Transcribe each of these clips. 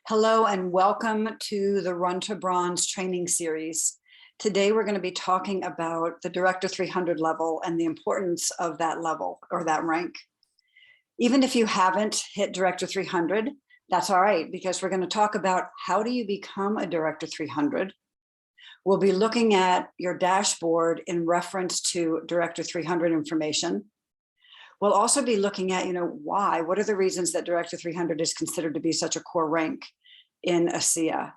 Hello and welcome to the Run to Bronze training series. Today we're going to be talking about the Director 300 level and the importance of that level or that rank. Even if you haven't hit Director 300, that's all right, because we're going to talk about how do you become a Director 300. We'll be looking at your dashboard in reference to Director 300 information. We'll also be looking at, why, what are the reasons that Director 300 is considered to be such a core rank in ASEA?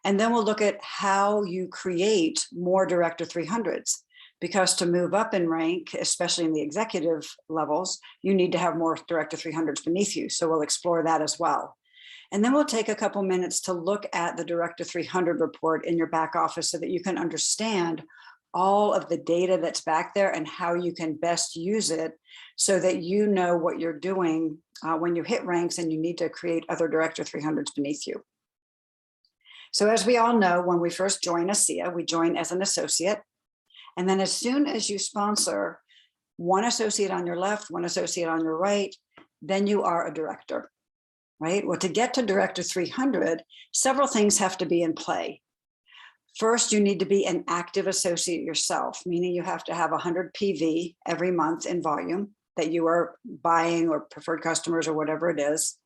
And then we'll look at how you create more Director 300s, because to move up in rank, especially in the executive levels, you need to have more Director 300s beneath you. So we'll explore that as well. And then we'll take a couple minutes to look at the Director 300 report in your back office so that you can understand all of the data that's back there and how you can best use it so that you know what you're doing when you hit ranks and you need to create other Director 300s beneath you. So as we all know, when we first join ASEA, we join as an associate. And then as soon as you sponsor one associate on your left, one associate on your right, then you are a director, right? Well, to get to Director 300, several things have to be in play. First, you need to be an active associate yourself, meaning you have to have 100 PV every month in volume that you are buying or preferred customers or whatever it is.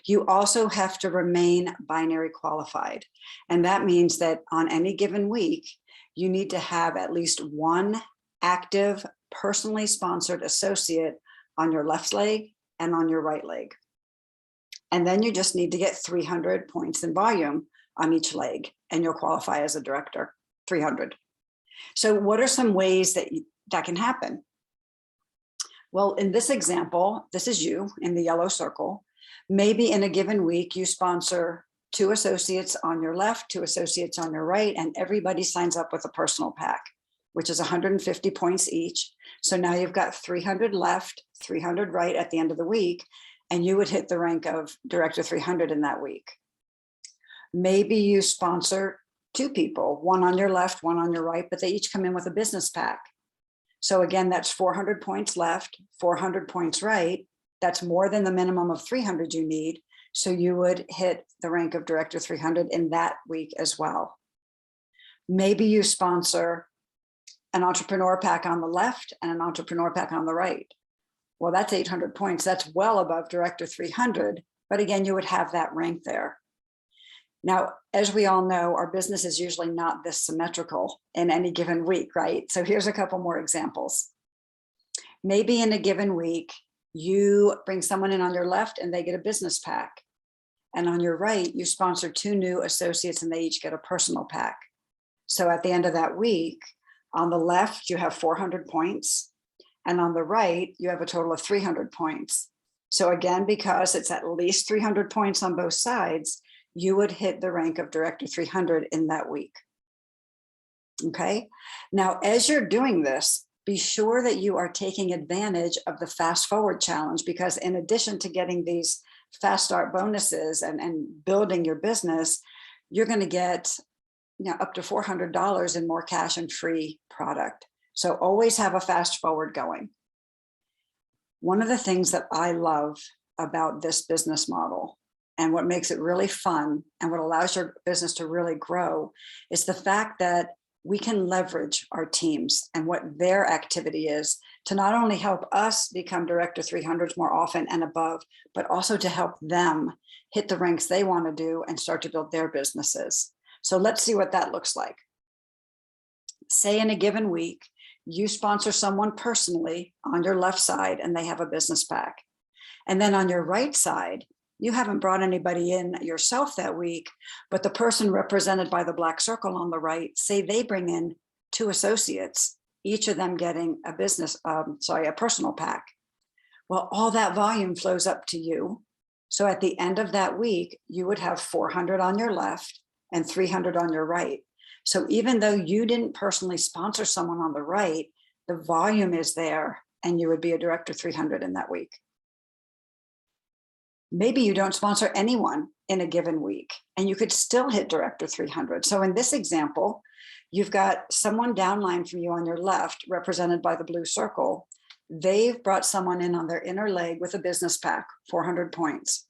You also have to remain binary qualified. And that means that on any given week, you need to have at least one active, personally sponsored associate on your left leg and on your right leg. And then you just need to get 300 points in volume on each leg, and you'll qualify as a Director 300. So what are some ways that that can happen? Well, in this example, this is you in the yellow circle. Maybe in a given week, you sponsor 2 associates on your left, 2 associates on your right, and everybody signs up with a personal pack, which is 150 points each. So now you've got 300 left, 300 right at the end of the week, and you would hit the rank of Director 300 in that week. Maybe you sponsor 2 people, one on your left, one on your right, but they each come in with a business pack. So again, that's 400 points left, 400 points right. That's more than the minimum of 300 you need. So you would hit the rank of Director 300 in that week as well. Maybe you sponsor an entrepreneur pack on the left and an entrepreneur pack on the right. Well, that's 800 points. That's well above Director 300. But again, you would have that rank there. Now, as we all know, our business is usually not this symmetrical in any given week, right? So here's a couple more examples. Maybe in a given week, you bring someone in on your left and they get a business pack. And on your right, you sponsor 2 new associates and they each get a personal pack. So at the end of that week, on the left, you have 400 points. And on the right, you have a total of 300 points. So again, because it's at least 300 points on both sides, you would hit the rank of Director 300 in that week. Okay. Now, as you're doing this, be sure that you are taking advantage of the Fast Forward Challenge, because in addition to getting these fast start bonuses and building your business, you're going to get up to $400 in more cash and free product. So always have a fast forward going. One of the things that I love about this business model and what makes it really fun and what allows your business to really grow is the fact that we can leverage our teams and what their activity is to not only help us become Director 300s more often and above, but also to help them hit the ranks they want to do and start to build their businesses. So let's see what that looks like. Say in a given week, you sponsor someone personally on your left side and they have a business pack. And then on your right side, you haven't brought anybody in yourself that week, but the person represented by the black circle on the right, say they bring in 2 associates, each of them getting a a personal pack. Well, all that volume flows up to you. So at the end of that week, you would have 400 on your left and 300 on your right. So even though you didn't personally sponsor someone on the right, the volume is there and you would be a Director 300 in that week. Maybe you don't sponsor anyone in a given week and you could still hit Director 300. So in this example, you've got someone downline from you on your left, represented by the blue circle. They've brought someone in on their inner leg with a business pack, 400 points.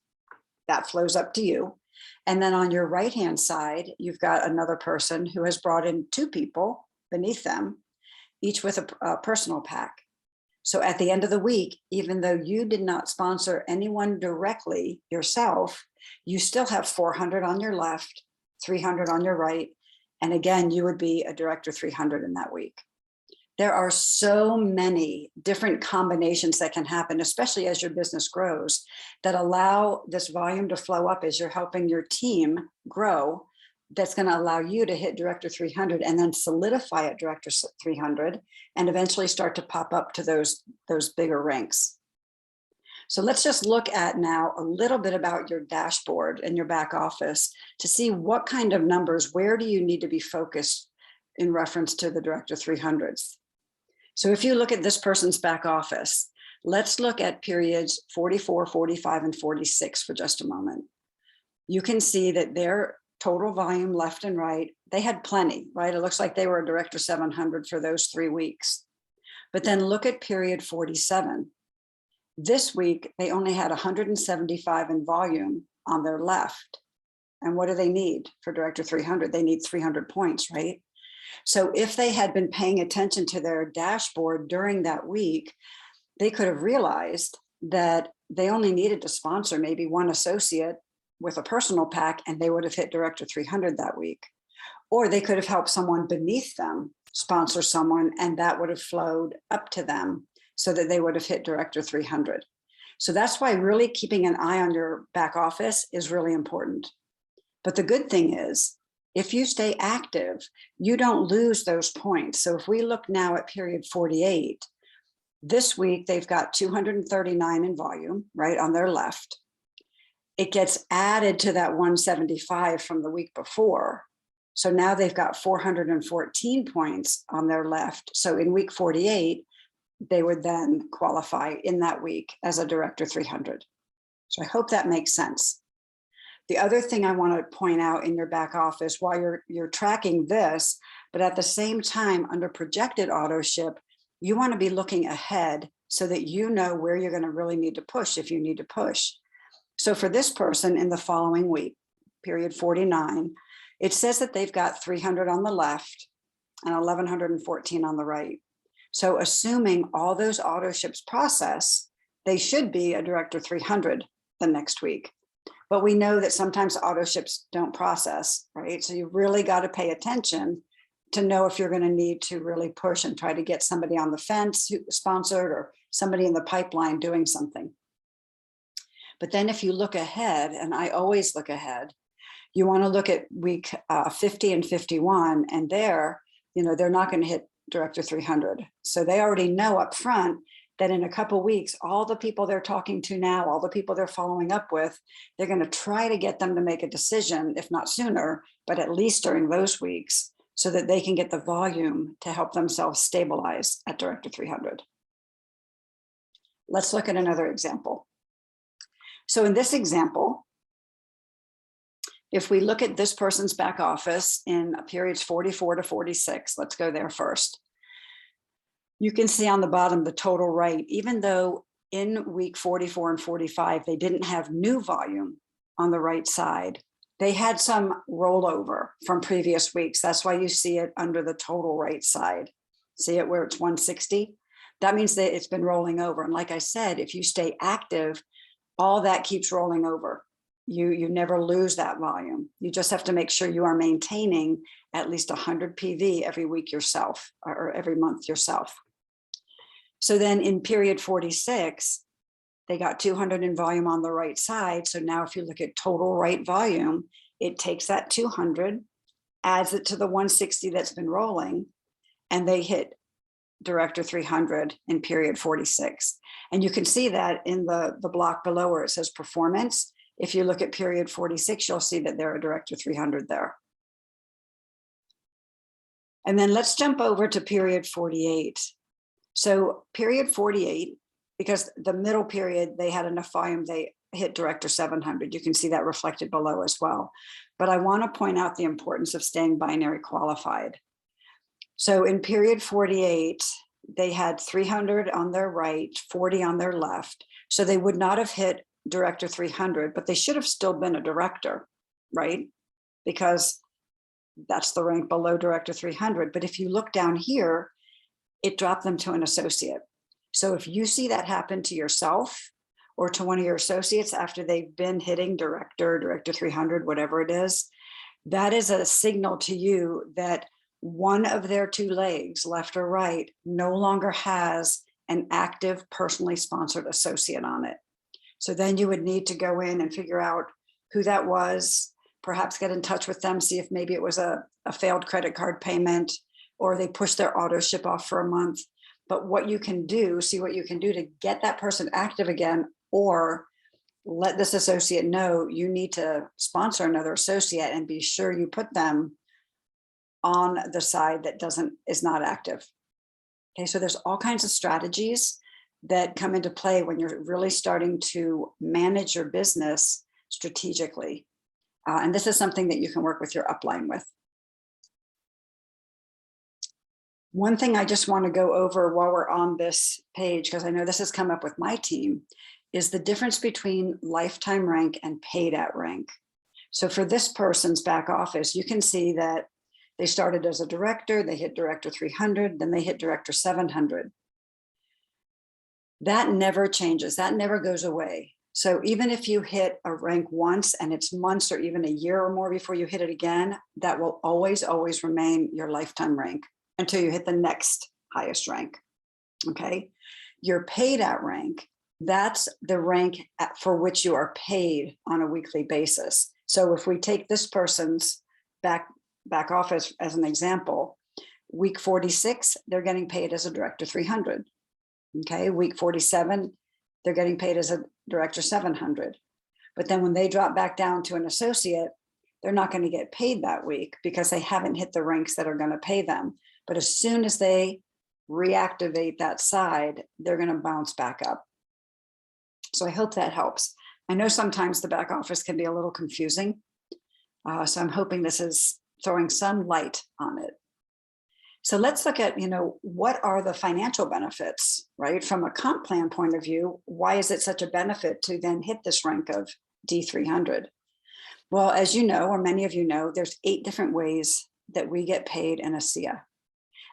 That flows up to you. And then on your right-hand side, you've got another person who has brought in 2 people beneath them, each with a personal pack. So at the end of the week, even though you did not sponsor anyone directly yourself, you still have 400 on your left, 300 on your right. And again, you would be a Director 300 in that week. There are so many different combinations that can happen, especially as your business grows, that allow this volume to flow up as you're helping your team grow. That's going to allow you to hit Director 300 and then solidify at Director 300 and eventually start to pop up to those bigger ranks. So let's just look at now a little bit about your dashboard and your back office to see what kind of numbers, where do you need to be focused in reference to the Director 300s. So if you look at this person's back office, let's look at periods 44, 45, and 46 for just a moment. You can see that their total volume left and right, they had plenty, right? It looks like they were a Director 700 for those 3 weeks. But then look at period 47. This week, they only had 175 in volume on their left. And what do they need for Director 300? They need 300 points, right? So if they had been paying attention to their dashboard during that week, they could have realized that they only needed to sponsor maybe one associate with a personal pack and they would have hit Director 300 that week. Or they could have helped someone beneath them sponsor someone and that would have flowed up to them so that they would have hit Director 300. So that's why really keeping an eye on your back office is really important. But the good thing is, if you stay active, you don't lose those points. So if we look now at period 48, this week they've got 239 in volume, right, on their left. It gets added to that 175 from the week before. So now they've got 414 points on their left. So in week 48, they would then qualify in that week as a Director 300. So I hope that makes sense. The other thing I want to point out in your back office while you're tracking this, but at the same time under projected auto ship, you want to be looking ahead so that you know where you're going to really need to push if you need to push. So for this person in the following week, period 49, it says that they've got 300 on the left and 1,114 on the right. So assuming all those auto ships process, they should be a Director 300 the next week. But we know that sometimes auto ships don't process, right? So you really got to pay attention to know if you're going to need to really push and try to get somebody on the fence sponsored or somebody in the pipeline doing something. But then if you look ahead, and I always look ahead, you want to look at week 50 and 51, and there, they're not going to hit Director 300. So they already know up front that in a couple of weeks, all the people they're talking to now, all the people they're following up with, they're going to try to get them to make a decision, if not sooner, but at least during those weeks, so that they can get the volume to help themselves stabilize at Director 300. Let's look at another example. So in this example, if we look at this person's back office in periods 44 to 46, let's go there first. You can see on the bottom the total right, even though in week 44 and 45, they didn't have new volume on the right side. They had some rollover from previous weeks. That's why you see it under the total right side. See it where it's 160? That means that it's been rolling over. And like I said, if you stay active, all that keeps rolling over. You never lose that volume. You just have to make sure you are maintaining at least 100 PV every week yourself or every month yourself. So then in period 46, they got 200 in volume on the right side. So now if you look at total right volume, it takes that 200, adds it to the 160 that's been rolling, and they hit Director 300 in period 46. And you can see that in the block below where it says performance. If you look at period 46, you'll see that they're a Director 300 there. And then let's jump over to period 48. So period 48, because the middle period, they had enough volume, they hit Director 700. You can see that reflected below as well. But I want to point out the importance of staying binary qualified. So in period 48, they had 300 on their right, 40 on their left. So they would not have hit Director 300, but they should have still been a director. right? Because that's the rank below Director 300. But if you look down here, it dropped them to an associate. So if you see that happen to yourself or to one of your associates after they've been hitting Director 300, whatever it is, that is a signal to you that one of their two legs, left or right, no longer has an active, personally sponsored associate on it. So then you would need to go in and figure out who that was, perhaps get in touch with them, see if maybe it was a failed credit card payment or they pushed their auto ship off for a month. But what you can do, see what you can do to get that person active again, or let this associate know you need to sponsor another associate and be sure you put them on the side that is not active. Okay, so there's all kinds of strategies that come into play when you're really starting to manage your business strategically. And this is something that you can work with your upline with. One thing I just want to go over while we're on this page, because I know this has come up with my team, is the difference between lifetime rank and paid at rank. So for this person's back office, you can see that they started as a director, they hit Director 300, then they hit Director 700. That never changes, that never goes away. So even if you hit a rank once and it's months or even a year or more before you hit it again, that will always, always remain your lifetime rank until you hit the next highest rank, okay? Your paid at rank, that's the rank for which you are paid on a weekly basis. So if we take this person's back office as an example, week 46, they're getting paid as a Director 300. Okay, week 47, they're getting paid as a Director 700. But then when they drop back down to an associate, they're not going to get paid that week because they haven't hit the ranks that are going to pay them. But as soon as they reactivate that side, they're going to bounce back up. So I hope that helps. I know sometimes the back office can be a little confusing. So I'm hoping this is throwing some light on it. So let's look at, what are the financial benefits, right? From a comp plan point of view, why is it such a benefit to then hit this rank of D300? Well, as you know, or many of you know, there's 8 different ways that we get paid in ASEA.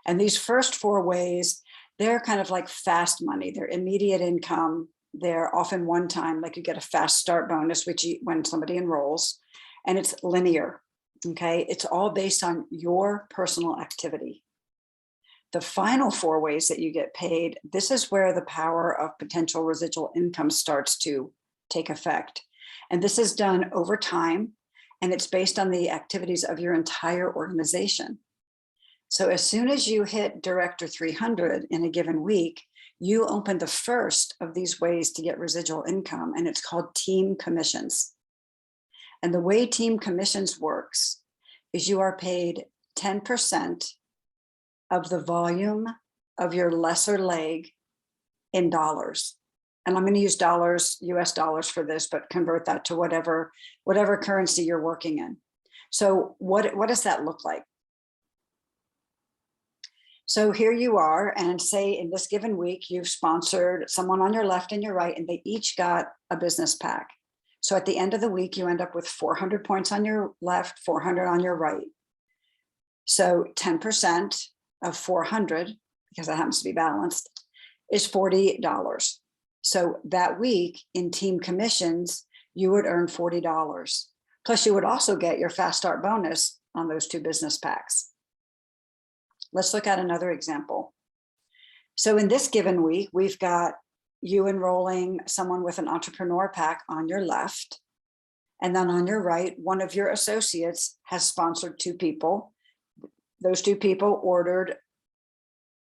And these first 4 ways, they're kind of like fast money. They're immediate income. They're often one time, like you get a fast start bonus, when somebody enrolls, and it's linear, okay? It's all based on your personal activity. The final 4 ways that you get paid, this is where the power of potential residual income starts to take effect. And this is done over time, and it's based on the activities of your entire organization. So as soon as you hit Director 300 in a given week, you open the first of these ways to get residual income, and it's called team commissions. And the way team commissions works is you are paid 10% of the volume of your lesser leg in dollars. And I'm going to use dollars, US dollars for this, but convert that to whatever currency you're working in. So what does that look like? So here you are, and say in this given week, you've sponsored someone on your left and your right, and they each got a business pack. So at the end of the week, you end up with 400 points on your left, 400 on your right. So 10% of 400, because that happens to be balanced, is $40. So that week in team commissions, you would earn $40. Plus you would also get your fast start bonus on those 2 business packs. Let's look at another example. So in this given week, we've got you enrolling someone with an entrepreneur pack on your left. And then on your right, one of your associates has sponsored 2 people. Those 2 people ordered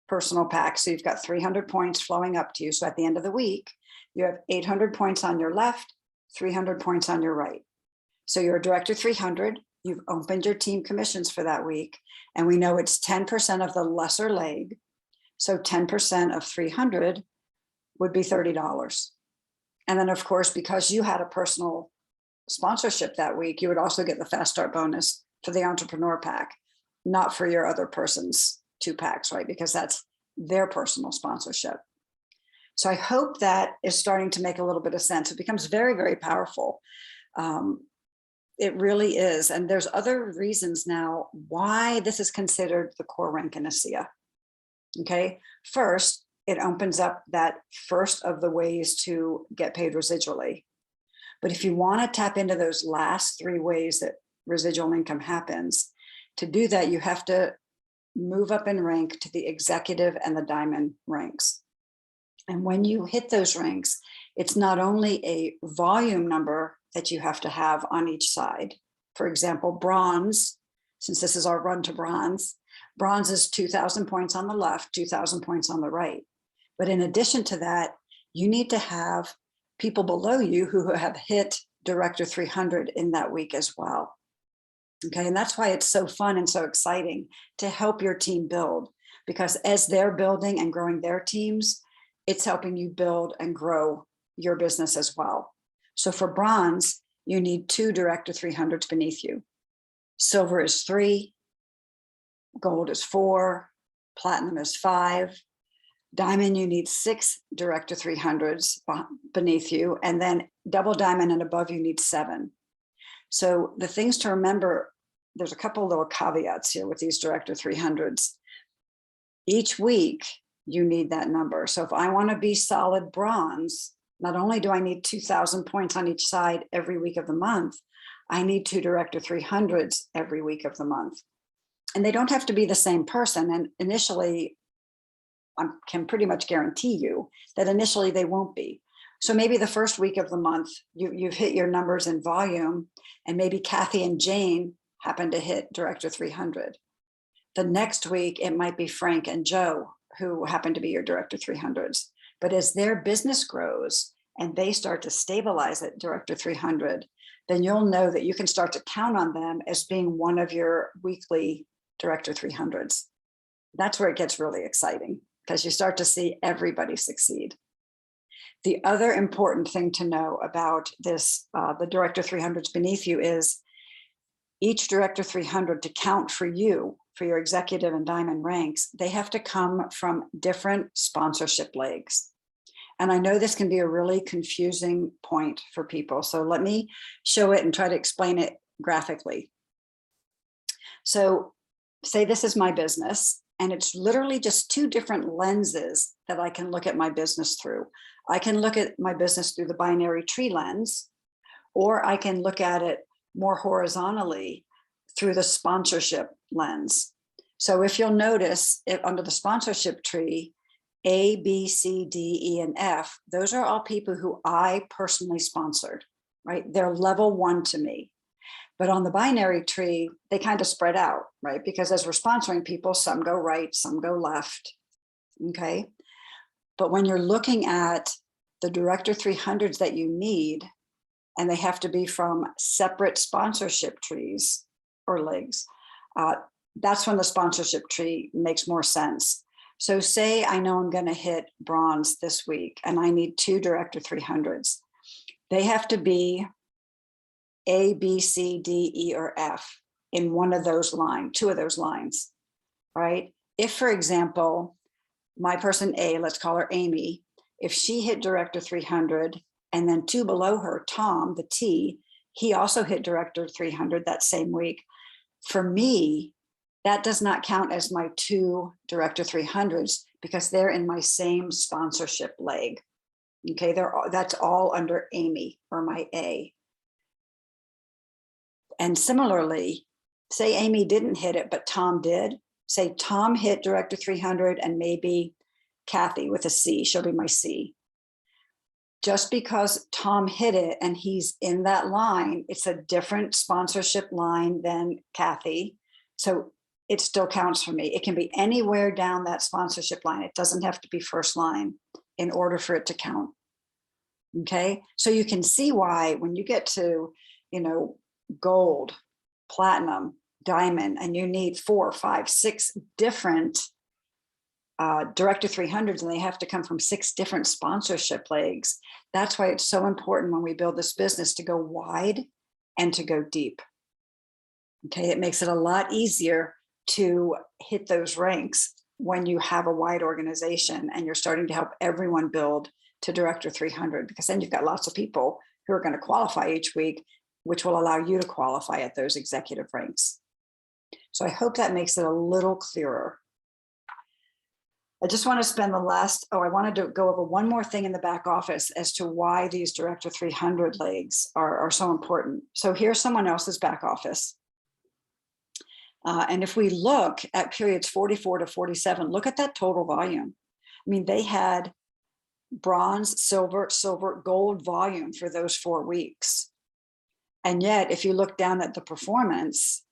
personal packs. So you've got 300 points flowing up to you. So at the end of the week, you have 800 points on your left, 300 points on your right. So you're a Director 300. You've opened your team commissions for that week. And we know it's 10% of the lesser leg. So 10% of 300 would be $30. And then of course, because you had a personal sponsorship that week, you would also get the fast start bonus for the entrepreneur pack, not for your other person's 2 packs, right? Because that's their personal sponsorship. So I hope that is starting to make a little bit of sense. It becomes very, very powerful. It really is. And there's other reasons now why this is considered the core rank in ASEA. Okay. First, it opens up that first of the ways to get paid residually. But if you want to tap into those last three ways that residual income happens, to do that, you have to move up in rank to the executive and the diamond ranks. And when you hit those ranks, it's not only a volume number that you have to have on each side. For example, bronze, since this is our run to bronze, bronze is 2,000 points on the left, 2,000 points on the right. But in addition to that, you need to have people below you who have hit Director 300 in that week as well. Okay, and that's why it's so fun and so exciting to help your team build, because as they're building and growing their teams, it's helping you build and grow your business as well. So for bronze, you need 2 Director 300s beneath you. Silver is 3, gold is 4, platinum is 5. Diamond, you need 6 Director 300s beneath you, and then double diamond and above you need 7. So the things to remember, there's a couple little caveats here with these Director 300s. Each week, you need that number. So if I want to be solid bronze, not only do I need 2,000 points on each side every week of the month, I need 2 Director 300s every week of the month. And they don't have to be the same person. And initially, I can pretty much guarantee you that initially they won't be. So maybe the first week of the month, you've hit your numbers in volume, and maybe Kathy and Jane happen to hit Director 300. The next week, it might be Frank and Joe who happen to be your Director 300s. But as their business grows and they start to stabilize at Director 300, then you'll know that you can start to count on them as being one of your weekly Director 300s. That's where it gets really exciting, because you start to see everybody succeed. The other important thing to know about this, the Director 300s beneath you, is each Director 300 to count for you, for your executive and diamond ranks, they have to come from different sponsorship legs. And I know this can be a really confusing point for people. So let me show it and try to explain it graphically. So say this is my business, and it's literally just 2 different lenses that I can look at my business through. I can look at my business through the binary tree lens, or I can look at it more horizontally through the sponsorship lens. So if you'll notice, under the sponsorship tree, A, B, C, D, E, and F, those are all people who I personally sponsored, right? They're level 1 to me. But on the binary tree, they kind of spread out, right? Because as we're sponsoring people, some go right, some go left, okay? But when you're looking at the Director 300s that you need, and they have to be from separate sponsorship trees or legs, that's when the sponsorship tree makes more sense. So say I know I'm going to hit bronze this week, and I need 2 Director 300s. They have to be A, B, C, D, E, or F in one of those lines, 2 of those lines, right? If, for example, my person A, let's call her Amy, if she hit Director 300, and then 2 below her, Tom, the T, he also hit Director 300 that same week. For me, that does not count as my 2 Director 300s, because they're in my same sponsorship leg. Okay, that's all under Amy, or my A. And similarly, say Amy didn't hit it, but Tom did. Say Tom hit Director 300, and maybe Kathy with a C, she'll be my C. Just because Tom hit it and he's in that line, it's a different sponsorship line than Kathy. So it still counts for me. It can be anywhere down that sponsorship line. It doesn't have to be first line in order for it to count. Okay, so you can see why when you get to, gold, platinum, diamond, and you need 4, 5, 6 different Director 300s, and they have to come from 6 different sponsorship legs. That's why it's so important when we build this business to go wide and to go deep. Okay, it makes it a lot easier to hit those ranks when you have a wide organization and you're starting to help everyone build to Director 300, because then you've got lots of people who are going to qualify each week, which will allow you to qualify at those executive ranks. So I hope that makes it a little clearer. I just want to spend the last, I wanted to go over one more thing in the back office as to why these Director 300 legs are so important. So here's someone else's back office. And if we look at periods 44 to 47, look at that total volume. I mean, they had bronze, silver, silver, gold volume for those 4 weeks. And yet, if you look down at the performance,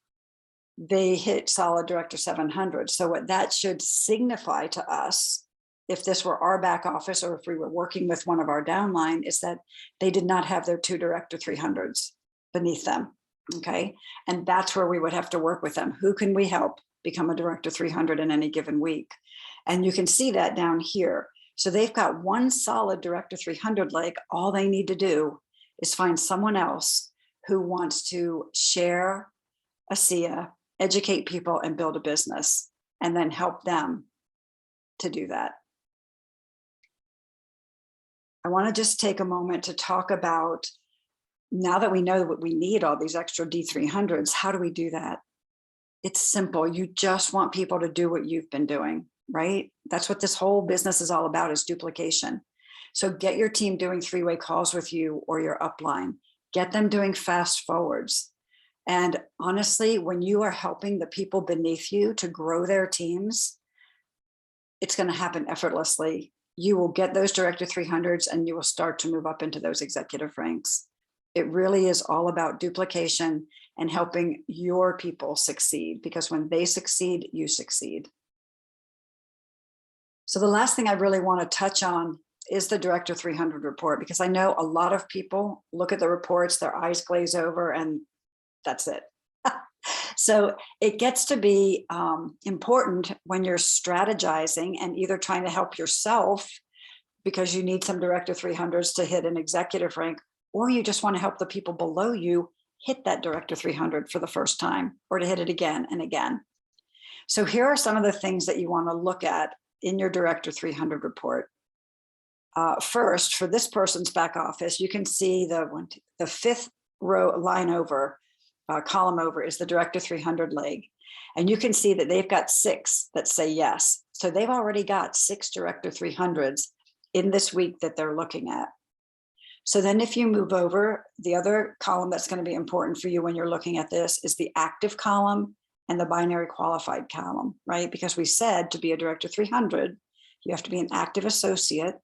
they hit solid Director 700. So what that should signify to us, if this were our back office or if we were working with one of our downline, is that they did not have their 2 Director 300s beneath them. Okay. And that's where we would have to work with them. Who can we help become a Director 300 in any given week? And you can see that down here. So they've got one solid Director 300 leg. All they need to do is find someone else who wants to share ASEA, educate people, and build a business, and then help them to do that. I want to just take a moment to talk about, now that we know that we need all these extra D300s, how do we do that? It's simple. You just want people to do what you've been doing, right? That's what this whole business is all about, is duplication. So get your team doing 3-way calls with you or your upline. Get them doing fast forwards. And honestly, when you are helping the people beneath you to grow their teams, it's going to happen effortlessly. You will get those Director 300s and you will start to move up into those executive ranks. It really is all about duplication and helping your people succeed, because when they succeed, you succeed. So the last thing I really want to touch on is the Director 300 report, because I know a lot of people look at the reports, their eyes glaze over, and that's it. So it gets to be important when you're strategizing and either trying to help yourself because you need some Director 300s to hit an executive rank, or you just want to help the people below you hit that Director 300 for the first time, or to hit it again and again. So here are some of the things that you want to look at in your Director 300 report. First, for this person's back office, you can see the 5th row line over, column over, is the Director 300 leg. And you can see that they've got 6 that say yes. So they've already got 6 Director 300s in this week that they're looking at. So then if you move over, the other column that's going to be important for you when you're looking at this is the active column and the binary qualified column, right? Because we said to be a Director 300, you have to be an active associate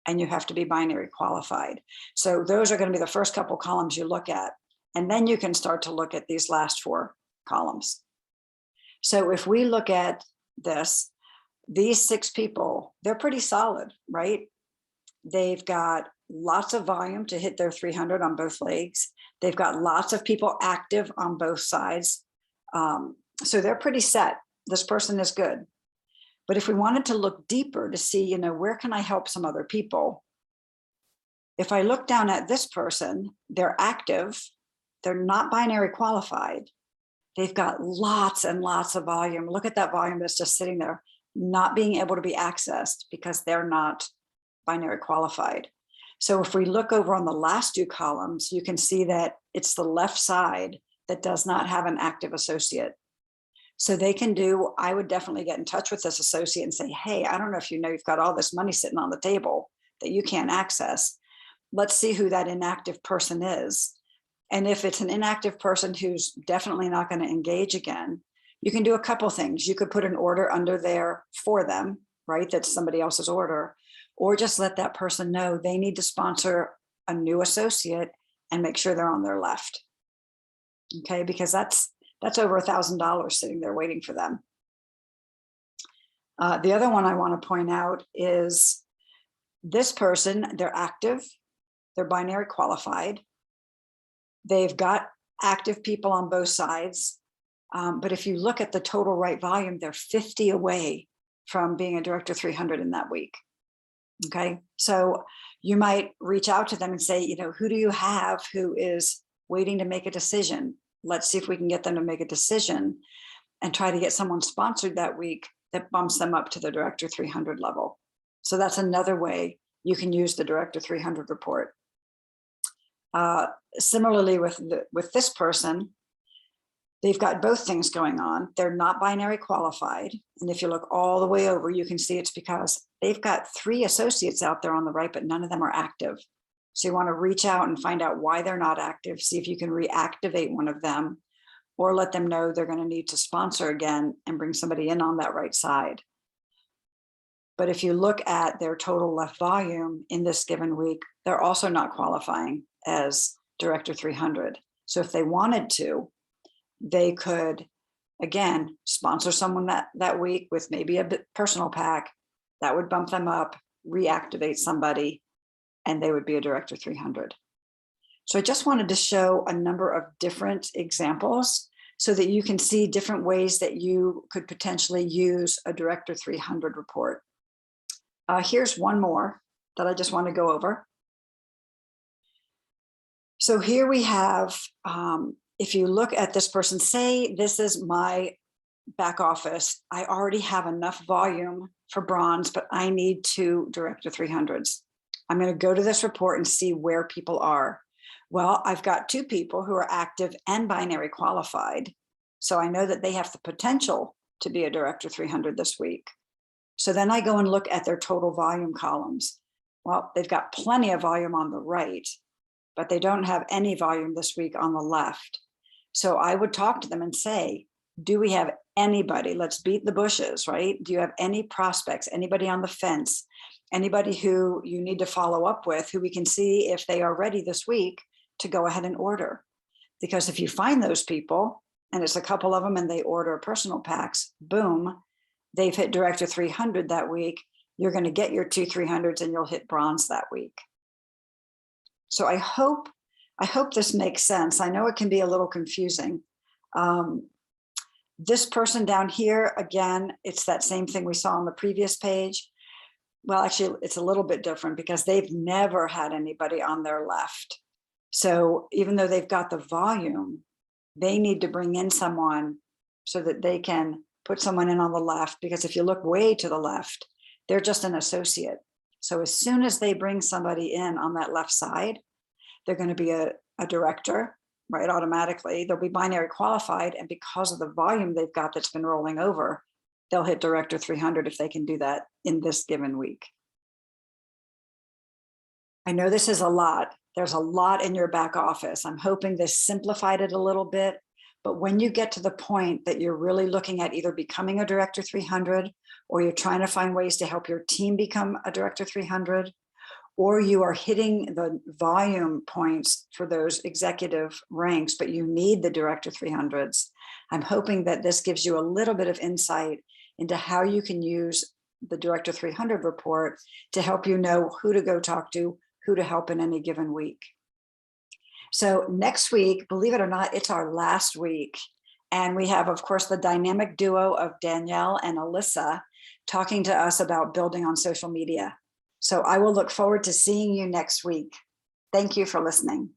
and you have to be binary qualified. So those are going to be the first couple columns you look at. And then you can start to look at these last 4 columns. So if we look at this, these 6 people, they're pretty solid, right? They've got lots of volume to hit their 300 on both legs. They've got lots of people active on both sides. So they're pretty set. This person is good. But if we wanted to look deeper to see, where can I help some other people? If I look down at this person, they're active. They're not binary qualified. They've got lots and lots of volume. Look at that volume that's just sitting there, not being able to be accessed because they're not binary qualified. So if we look over on the last 2 columns, you can see that it's the left side that does not have an active associate. So they can do, I would definitely get in touch with this associate and say, hey, I don't know if you've got all this money sitting on the table that you can't access. Let's see who that inactive person is. And if it's an inactive person who's definitely not going to engage again, you can do a couple things. You could put an order under there for them, right? That's somebody else's order, or just let that person know they need to sponsor a new associate and make sure they're on their left. Okay, because that's over $1,000 sitting there waiting for them. The other one I want to point out is this person, they're active, they're binary qualified. They've got active people on both sides. But if you look at the total right volume, they're 50 away from being a Director 300 in that week. Okay, so you might reach out to them and say, who do you have who is waiting to make a decision? Let's see if we can get them to make a decision and try to get someone sponsored that week that bumps them up to the Director 300 level. So that's another way you can use the Director 300 report. Similarly with this person, they've got both things going on. They're not binary qualified. And if you look all the way over, you can see it's because they've got 3 associates out there on the right, but none of them are active. So you want to reach out and find out why they're not active, see if you can reactivate one of them, or let them know they're going to need to sponsor again and bring somebody in on that right side. But if you look at their total left volume in this given week, they're also not qualifying as Director 300. So if they wanted to, they could, again, sponsor someone that week with maybe a personal pack that would bump them up, reactivate somebody, and they would be a Director 300. So I just wanted to show a number of different examples so that you can see different ways that you could potentially use a Director 300 report. Here's one more that I just want to go over. So here we have, if you look at this person, say this is my back office, I already have enough volume for bronze, but I need 2 Director 300s. I'm going to go to this report and see where people are. Well, I've got 2 people who are active and binary qualified. So I know that they have the potential to be a Director 300 this week. So then I go and look at their total volume columns. Well, they've got plenty of volume on the right, but they don't have any volume this week on the left. So I would talk to them and say, do we have anybody? Let's beat the bushes, right? Do you have any prospects, anybody on the fence, anybody who you need to follow up with, who we can see if they are ready this week to go ahead and order? Because if you find those people, and it's a couple of them and they order personal packs, boom, they've hit Director 300 that week. You're going to get your 2 300s and you'll hit bronze that week. So I hope this makes sense. I know it can be a little confusing. This person down here, again, it's that same thing we saw on the previous page. Well, actually, it's a little bit different because they've never had anybody on their left. So even though they've got the volume, they need to bring in someone so that they can put someone in on the left, because if you look way to the left, they're just an associate. So as soon as they bring somebody in on that left side, they're going to be a director, right? Automatically, they'll be binary qualified. And because of the volume they've got that's been rolling over, they'll hit Director 300 if they can do that in this given week. I know this is a lot. There's a lot in your back office. I'm hoping this simplified it a little bit. But when you get to the point that you're really looking at either becoming a Director 300, or you're trying to find ways to help your team become a Director 300, or you are hitting the volume points for those executive ranks, but you need the Director 300s, I'm hoping that this gives you a little bit of insight into how you can use the Director 300 report to help you know who to go talk to, who to help in any given week. So next week, believe it or not, it's our last week. And we have, of course, the dynamic duo of Danielle and Alyssa talking to us about building on social media. So I will look forward to seeing you next week. Thank you for listening.